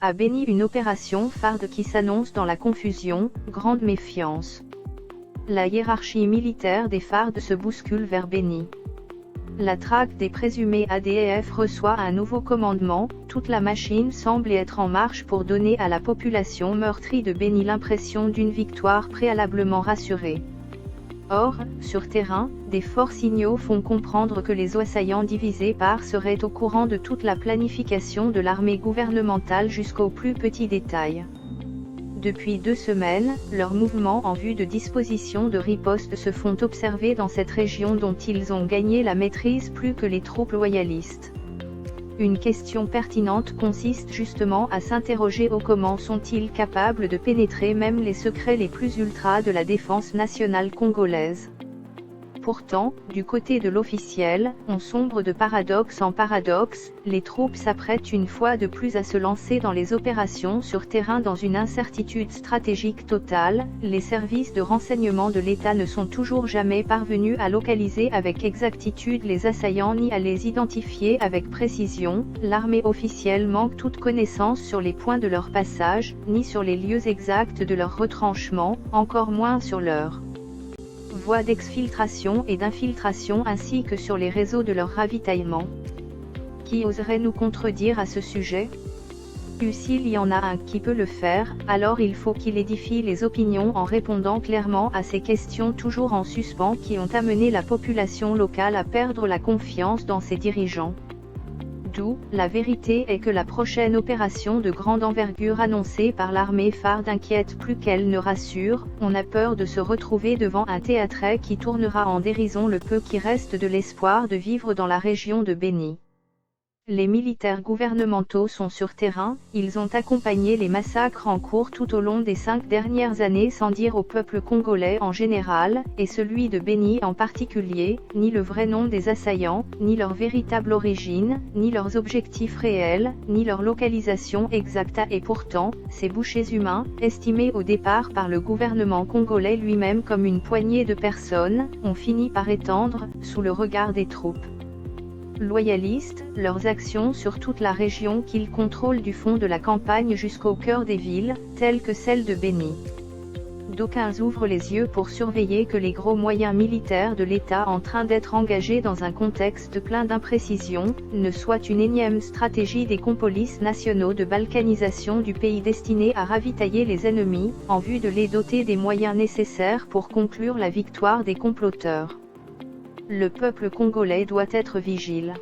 À Beni, une opération FARD qui s'annonce dans la confusion, grande méfiance. La hiérarchie militaire des FARD se bouscule vers Beni. La traque des présumés ADF reçoit un nouveau commandement, toute la machine semble être en marche pour donner à la population meurtrie de Beni l'impression d'une victoire préalablement rassurée. Or, sur terrain, des forts signaux font comprendre que les assaillants divisés par seraient au courant de toute la planification de l'armée gouvernementale jusqu'au plus petit détail. Depuis 2 semaines, leurs mouvements en vue de dispositions de riposte se font observer dans cette région dont ils ont gagné la maîtrise plus que les troupes loyalistes. Une question pertinente consiste justement à s'interroger au comment sont-ils capables de pénétrer même les secrets les plus ultras de la défense nationale congolaise. Pourtant, du côté de l'officiel, on sombre de paradoxe en paradoxe, les troupes s'apprêtent une fois de plus à se lancer dans les opérations sur terrain dans une incertitude stratégique totale, les services de renseignement de l'État ne sont toujours jamais parvenus à localiser avec exactitude les assaillants ni à les identifier avec précision, l'armée officielle manque toute connaissance sur les points de leur passage, ni sur les lieux exacts de leur retranchement, encore moins sur leur voies d'exfiltration et d'infiltration ainsi que sur les réseaux de leur ravitaillement. Qui oserait nous contredire à ce sujet? S'il y en a un qui peut le faire, alors il faut qu'il édifie les opinions en répondant clairement à ces questions toujours en suspens qui ont amené la population locale à perdre la confiance dans ses dirigeants. D'où, la vérité est que la prochaine opération de grande envergure annoncée par l'armée FARD inquiète plus qu'elle ne rassure, on a peur de se retrouver devant un théâtre qui tournera en dérision le peu qui reste de l'espoir de vivre dans la région de Beni. Les militaires gouvernementaux sont sur terrain, ils ont accompagné les massacres en cours tout au long des 5 dernières années sans dire au peuple congolais en général, et celui de Beni en particulier, ni le vrai nom des assaillants, ni leur véritable origine, ni leurs objectifs réels, ni leur localisation exacte et pourtant, ces bouchers humains, estimés au départ par le gouvernement congolais lui-même comme une poignée de personnes, ont fini par étendre, sous le regard des troupes loyalistes, leurs actions sur toute la région qu'ils contrôlent du fond de la campagne jusqu'au cœur des villes, telles que celle de Beni. D'aucuns ouvrent les yeux pour surveiller que les gros moyens militaires de l'État en train d'être engagés dans un contexte plein d'imprécisions, ne soient une énième stratégie des complices nationaux de balkanisation du pays destinée à ravitailler les ennemis, en vue de les doter des moyens nécessaires pour conclure la victoire des comploteurs. Le peuple congolais doit être vigile.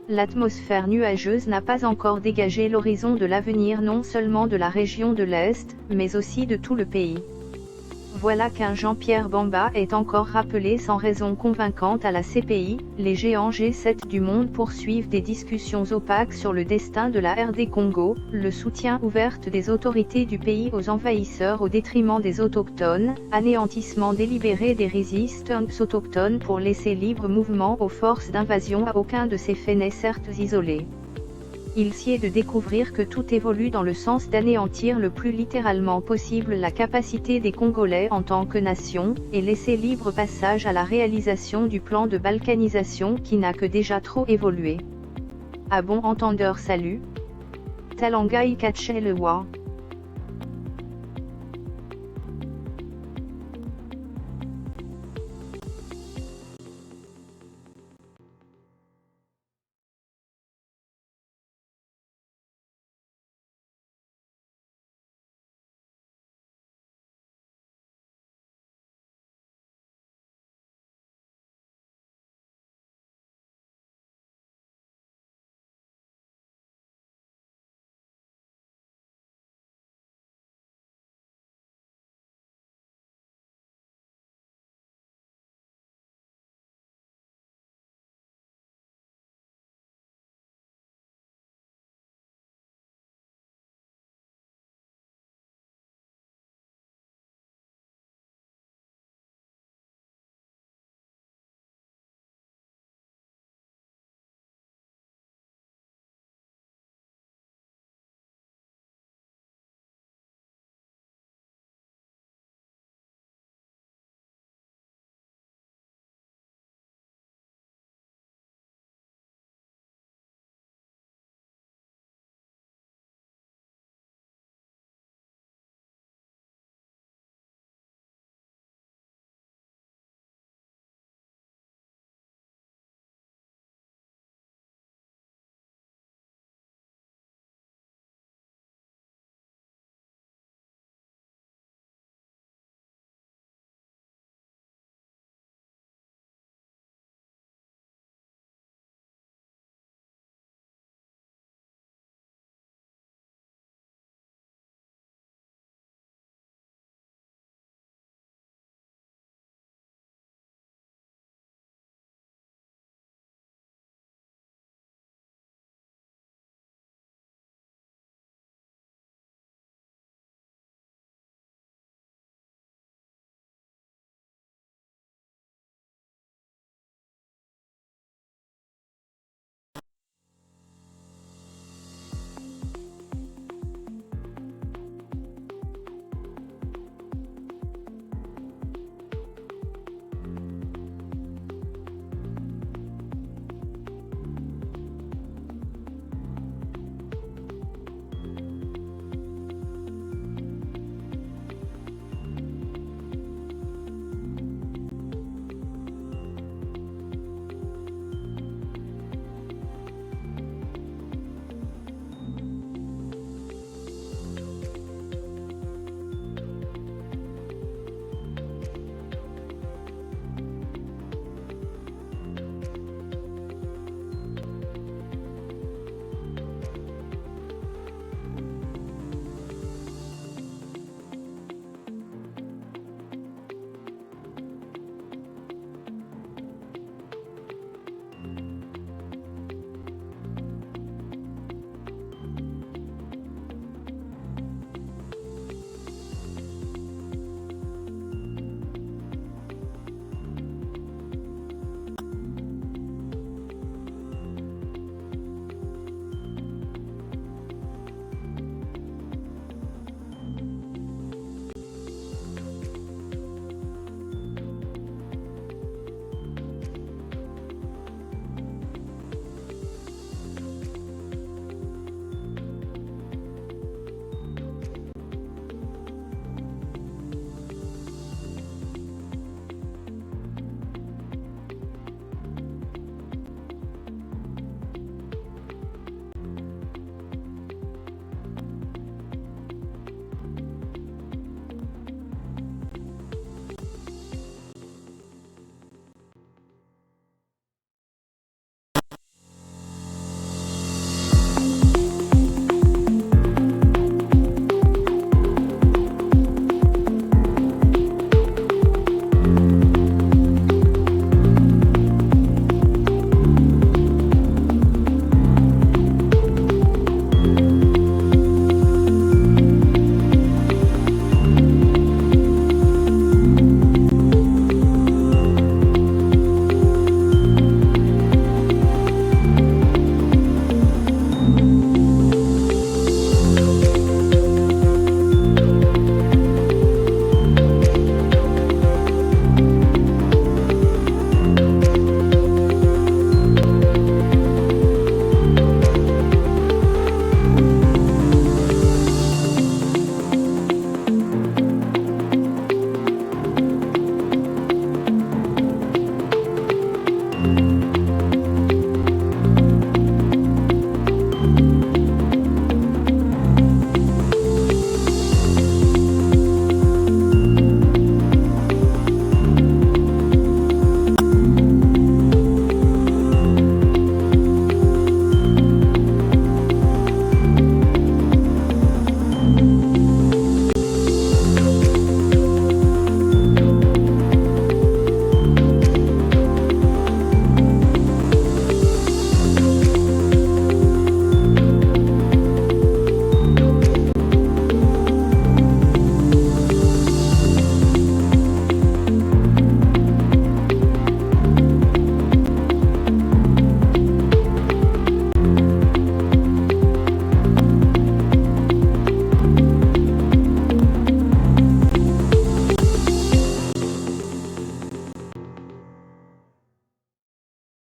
L'atmosphère nuageuse n'a pas encore dégagé l'horizon de l'avenir non seulement de la région de l'Est, mais aussi de tout le pays. Voilà qu'un Jean-Pierre Bemba est encore rappelé sans raison convaincante à la CPI, les géants G7 du monde poursuivent des discussions opaques sur le destin de la RD Congo, le soutien ouvert des autorités du pays aux envahisseurs au détriment des autochtones, anéantissement délibéré des résistances autochtones pour laisser libre mouvement aux forces d'invasion. À aucun de ces faits n'est certes isolé. Il s'y est de découvrir que tout évolue dans le sens d'anéantir le plus littéralement possible la capacité des Congolais en tant que nation, et laisser libre passage à la réalisation du plan de balkanisation qui n'a que déjà trop évolué. À bon entendeur salut. Talangai Kachelewa.